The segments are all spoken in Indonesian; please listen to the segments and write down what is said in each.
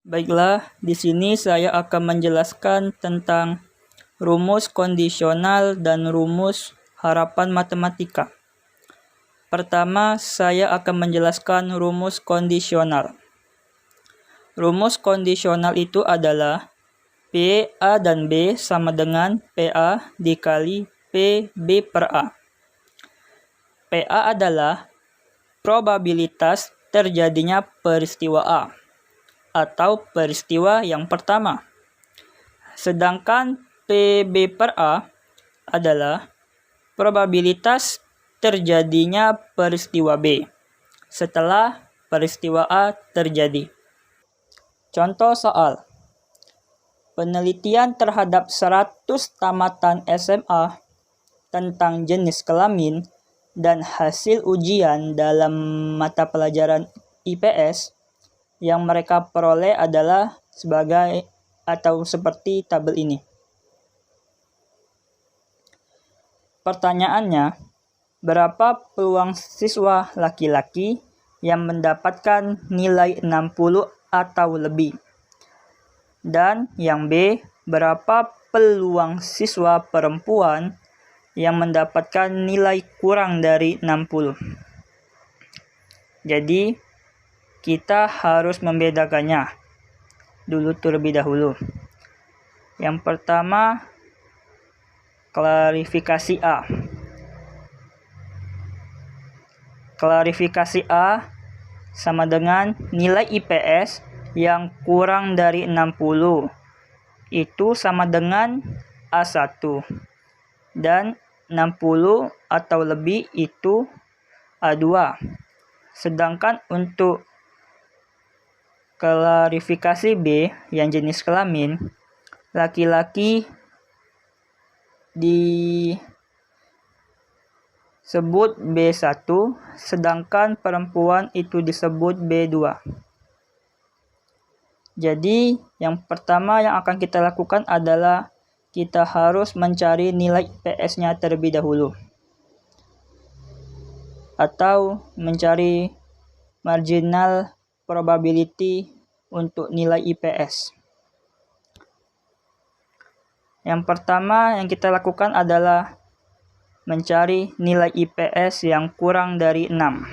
Baiklah, di sini saya akan menjelaskan tentang rumus kondisional dan rumus harapan matematika. Pertama, saya akan menjelaskan rumus kondisional. Rumus kondisional itu adalah P, A, dan B sama dengan PA dikali PB per A. PA adalah probabilitas terjadinya peristiwa A atau peristiwa yang pertama. Sedangkan PB per A adalah probabilitas terjadinya peristiwa B setelah peristiwa A terjadi. Contoh soal. Penelitian terhadap 100 tamatan SMA tentang jenis kelamin dan hasil ujian dalam mata pelajaran IPS yang mereka peroleh adalah sebagai atau seperti tabel ini. Pertanyaannya, berapa peluang siswa laki-laki yang mendapatkan nilai 60 atau lebih? Dan yang B, berapa peluang siswa perempuan yang mendapatkan nilai kurang dari 60? Jadi, kita harus membedakannya dulu terlebih dahulu. Yang pertama, klarifikasi A. Klarifikasi A sama dengan nilai IPS yang kurang dari 60. Itu sama dengan A1. Dan 60 atau lebih itu A2. Sedangkan untuk klarifikasi B yang jenis kelamin, laki-laki disebut B1, sedangkan perempuan itu disebut B2. Jadi, yang pertama yang akan kita lakukan adalah kita harus mencari nilai IPS-nya terlebih dahulu. Atau mencari marginal probability untuk nilai IPS. Yang pertama yang kita lakukan adalah mencari nilai IPS yang kurang dari 6.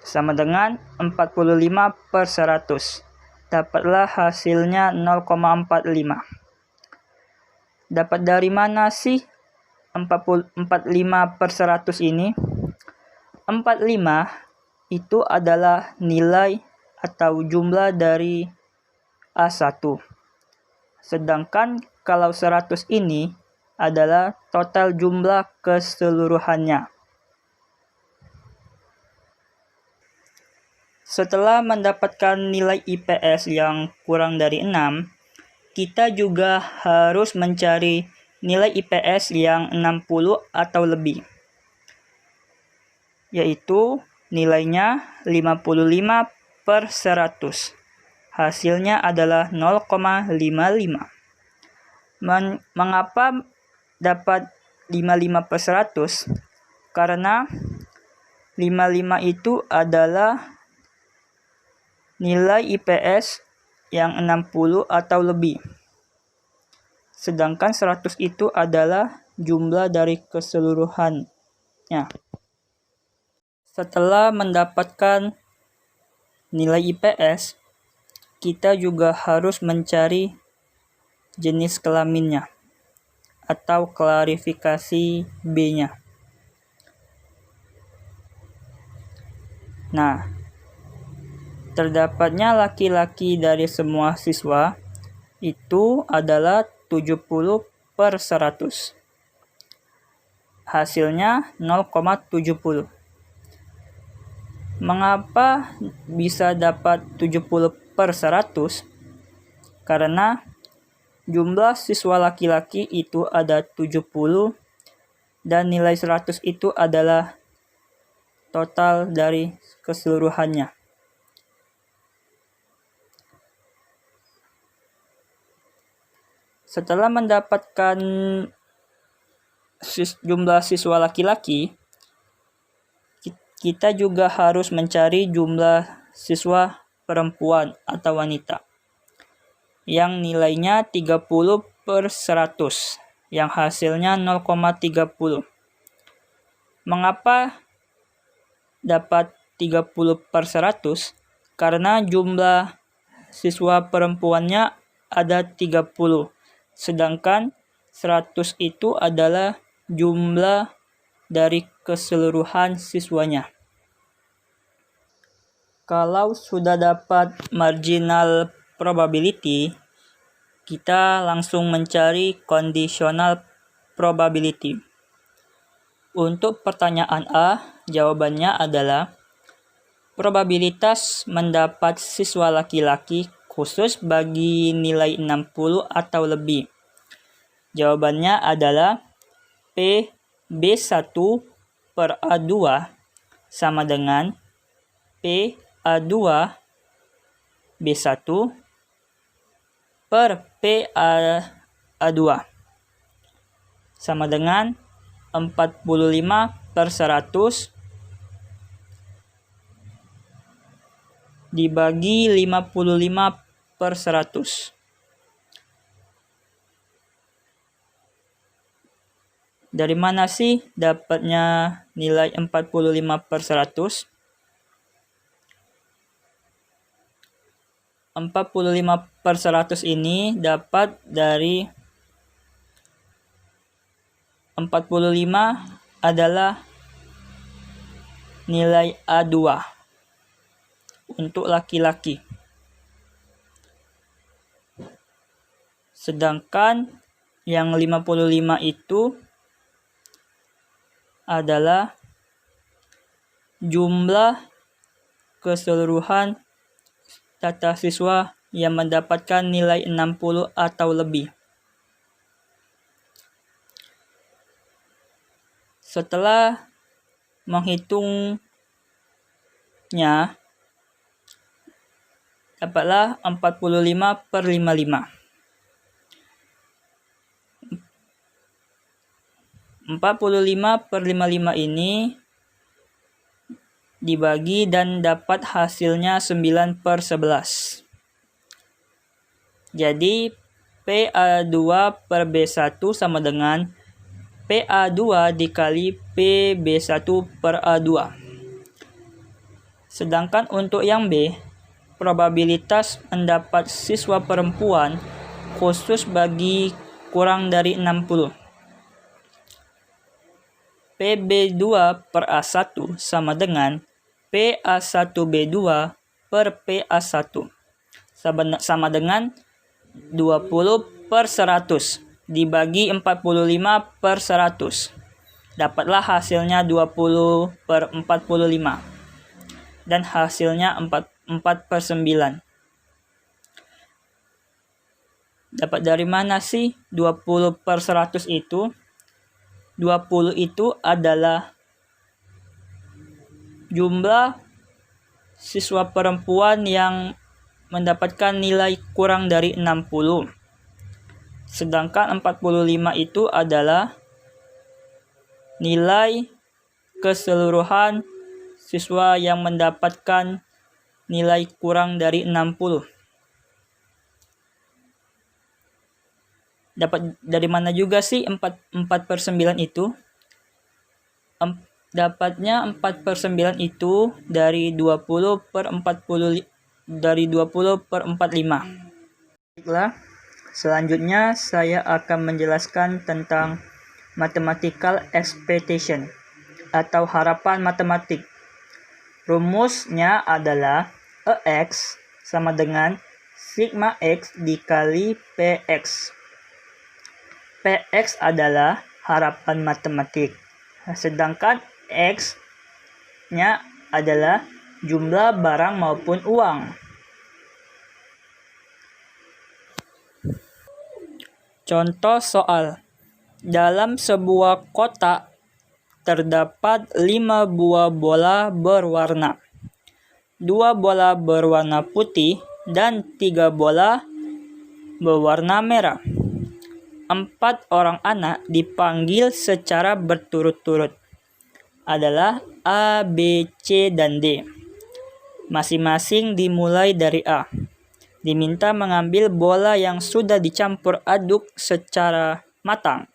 Sama dengan 45 per 100. Dapatlah hasilnya 0,45. Dapat dari mana sih 45 per 100 ini? 45 itu adalah nilai atau jumlah dari A1. Sedangkan kalau 100 ini adalah total jumlah keseluruhannya. Setelah mendapatkan nilai IPS yang kurang dari 6, kita juga harus mencari nilai IPS yang 60 atau lebih. Yaitu nilainya 55 per 100. Hasilnya adalah 0,55. Mengapa dapat 55 per 100? Karena 55 itu adalah nilai IPS yang 60 atau lebih. Sedangkan 100 itu adalah jumlah dari keseluruhannya. Setelah mendapatkan nilai IPS, kita juga harus mencari jenis kelaminnya atau klarifikasi B-nya. Nah, terdapatnya laki-laki dari semua siswa itu adalah 70 per 100. Hasilnya 0,70. Mengapa bisa dapat 70 per 100? Karena jumlah siswa laki-laki itu ada 70 dan nilai 100 itu adalah total dari keseluruhannya. Setelah mendapatkan jumlah siswa laki-laki, kita juga harus mencari jumlah siswa perempuan atau wanita yang nilainya 30/100 yang hasilnya 0,30. Mengapa dapat 30/100? Karena jumlah siswa perempuannya ada 30, sedangkan 100 itu adalah jumlah dari keseluruhan siswanya. Kalau sudah dapat marginal probability, kita langsung mencari conditional probability. Untuk pertanyaan A, jawabannya adalah probabilitas mendapat siswa laki-laki khusus bagi nilai 60 atau lebih. Jawabannya adalah PB1/A2 sama dengan PA2B1 per PA2 sama dengan 45/100 dibagi 55/100. Dari mana sih dapatnya nilai 45/100? 45/100 ini dapat dari 45 adalah nilai A2 untuk laki-laki. Sedangkan yang 55 itu adalah jumlah keseluruhan data siswa yang mendapatkan nilai 60 atau lebih. Setelah menghitungnya, dapatlah 45/55. 45/55 ini dibagi dan dapat hasilnya 9/11. Jadi PA2/B1 sama dengan PA2 dikali PB1/A2. Sedangkan untuk yang B, probabilitas mendapat siswa perempuan khusus bagi kurang dari 60. PB2/A1 sama dengan PA1B2 per PA1 sama dengan 20/100 dibagi 45/100. Dapatlah hasilnya 20/45 dan hasilnya 4/9. Dapat dari mana sih 20/100 itu? 20 itu adalah jumlah siswa perempuan yang mendapatkan nilai kurang dari 60. Sedangkan 45 itu adalah nilai keseluruhan siswa yang mendapatkan nilai kurang dari 60. Dapat dari mana juga sih 4/9 itu? Dapatnya 4/9 itu dari 20/45. Baiklah, selanjutnya saya akan menjelaskan tentang mathematical expectation atau harapan matematik. Rumusnya adalah EX sama dengan sigma X dikali PX. PX adalah harapan matematik, sedangkan X-nya adalah jumlah barang maupun uang. Contoh soal. Dalam sebuah kotak terdapat 5 buah bola berwarna. 2 bola berwarna putih dan 3 bola berwarna merah. 4 orang anak dipanggil secara berturut-turut adalah A, B, C, dan D. Masing-masing dimulai dari A. Diminta mengambil bola yang sudah dicampur aduk secara matang.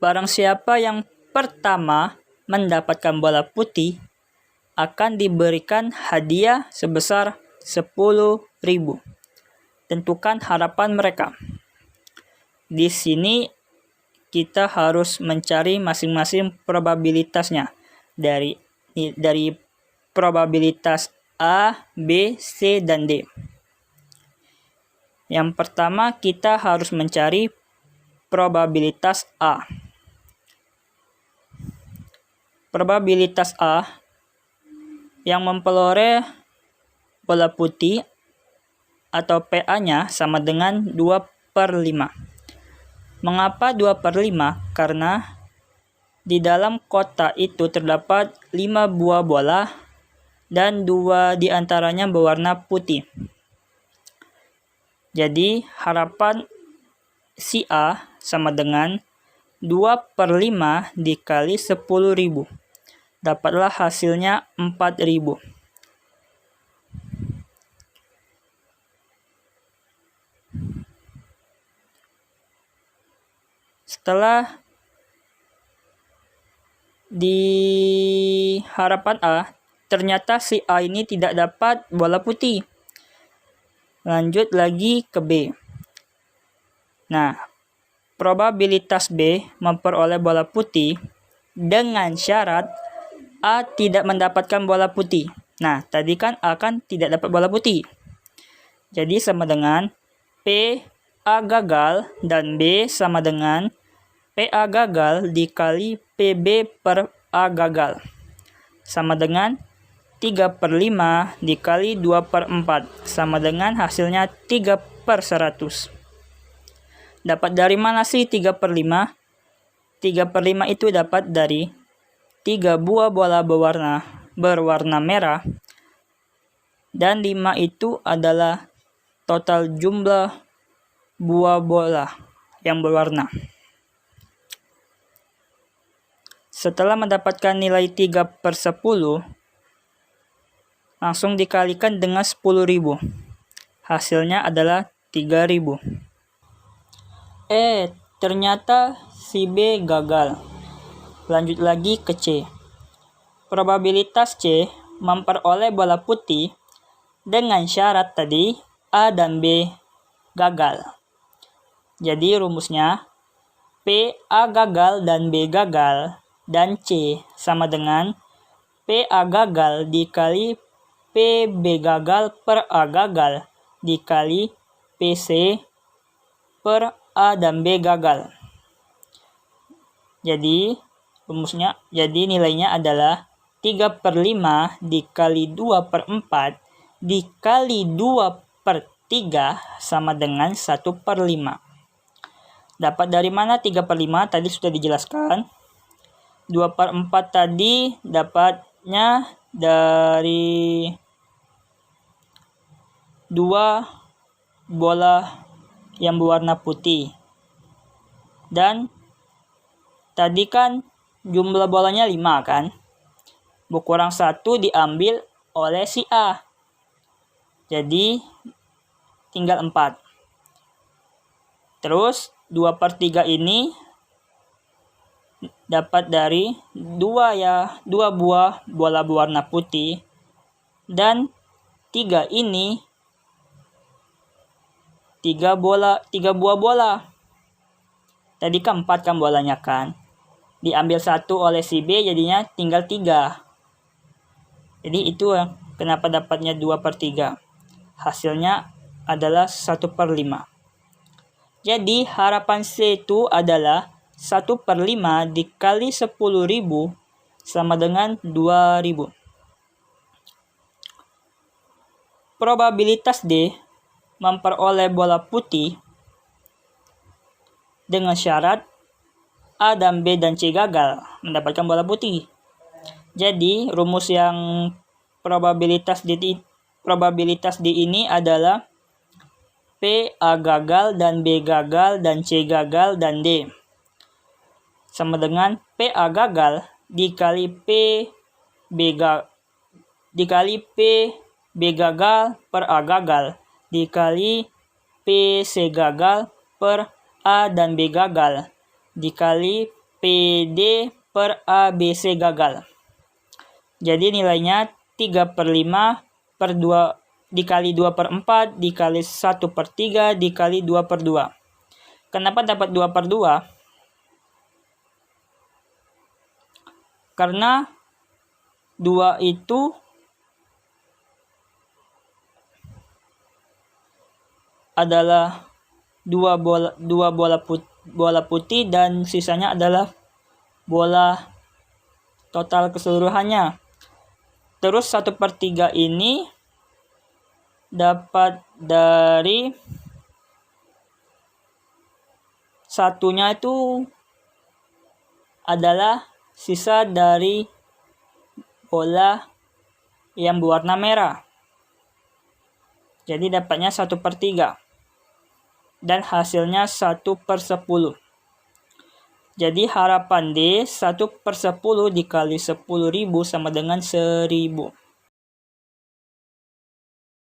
Barang siapa yang pertama mendapatkan bola putih akan diberikan hadiah sebesar 10.000. Tentukan harapan mereka. Di sini kita harus mencari masing-masing probabilitasnya dari probabilitas A, B, C, dan D. Yang pertama kita harus mencari probabilitas A. Probabilitas A yang memperoleh bola putih atau PA-nya sama dengan 2/5. Mengapa 2/5? Karena di dalam kotak itu terdapat 5 buah bola dan 2 diantaranya berwarna putih. Jadi harapan si A sama dengan 2/5 dikali 10.000. Dapatlah hasilnya 4.000. Setelah di harapan A, ternyata si A ini tidak dapat bola putih. Lanjut lagi ke B. Nah, probabilitas B memperoleh bola putih dengan syarat A tidak mendapatkan bola putih. Nah, tadi kan A kan tidak dapat bola putih. Jadi sama dengan P A gagal dan B sama dengan PA gagal dikali PB per A gagal. Sama dengan 3/5 dikali 2/4. Sama dengan hasilnya 3/100. Dapat dari mana sih 3/5? 3/5 itu dapat dari 3 buah bola berwarna merah. Dan 5 itu adalah total jumlah buah bola yang berwarna. Setelah mendapatkan nilai 3/10, langsung dikalikan dengan 10.000. Hasilnya adalah 3.000. Ternyata si B gagal. Lanjut lagi ke C. Probabilitas C memperoleh bola putih dengan syarat tadi A dan B gagal. Jadi rumusnya P A gagal dan B gagal dan C sama dengan P A gagal dikali PB gagal per A gagal dikali PC per A dan B gagal. Jadi nilainya adalah 3/5 dikali 2/4 dikali 2/3 sama dengan 1/5. Dapat dari mana 3/5? Tadi sudah dijelaskan. 2/4 tadi dapatnya dari 2 bola yang berwarna putih. Dan tadi kan jumlah bolanya 5 kan? Berkurang 1 diambil oleh si A. Jadi tinggal 4. Terus 2/3 ini dapat dari 2 buah bola berwarna putih. Dan 3 ini 3 buah bola. Tadi kan 4 kan bolanya kan. Diambil 1 oleh si B jadinya tinggal 3. Jadi itu kenapa dapatnya 2/3. Hasilnya adalah 1/5. Jadi harapan C itu adalah 1/5 dikali 10.000 sama dengan 2.000. Probabilitas D memperoleh bola putih dengan syarat A dan B dan C gagal mendapatkan bola putih. Jadi rumus yang probabilitas D ini adalah P A gagal dan B gagal dan C gagal dan D sama dengan P A gagal dikali P B dikali P B gagal per A gagal dikali P C gagal per A dan B gagal dikali PD per A B C gagal. Jadi nilainya 3/5 per 2 dikali 2/4 dikali 1/3 dikali 2/2. Kenapa dapat 2/2? Karena 2 itu adalah dua bola putih dan sisanya adalah bola total keseluruhannya. Terus 1/3 ini dapat dari satunya itu adalah sisa dari bola yang berwarna merah. Jadi dapatnya 1/3. Dan hasilnya 1/10. Jadi harapan D 1/10 dikali 10.000 sama dengan 1.000.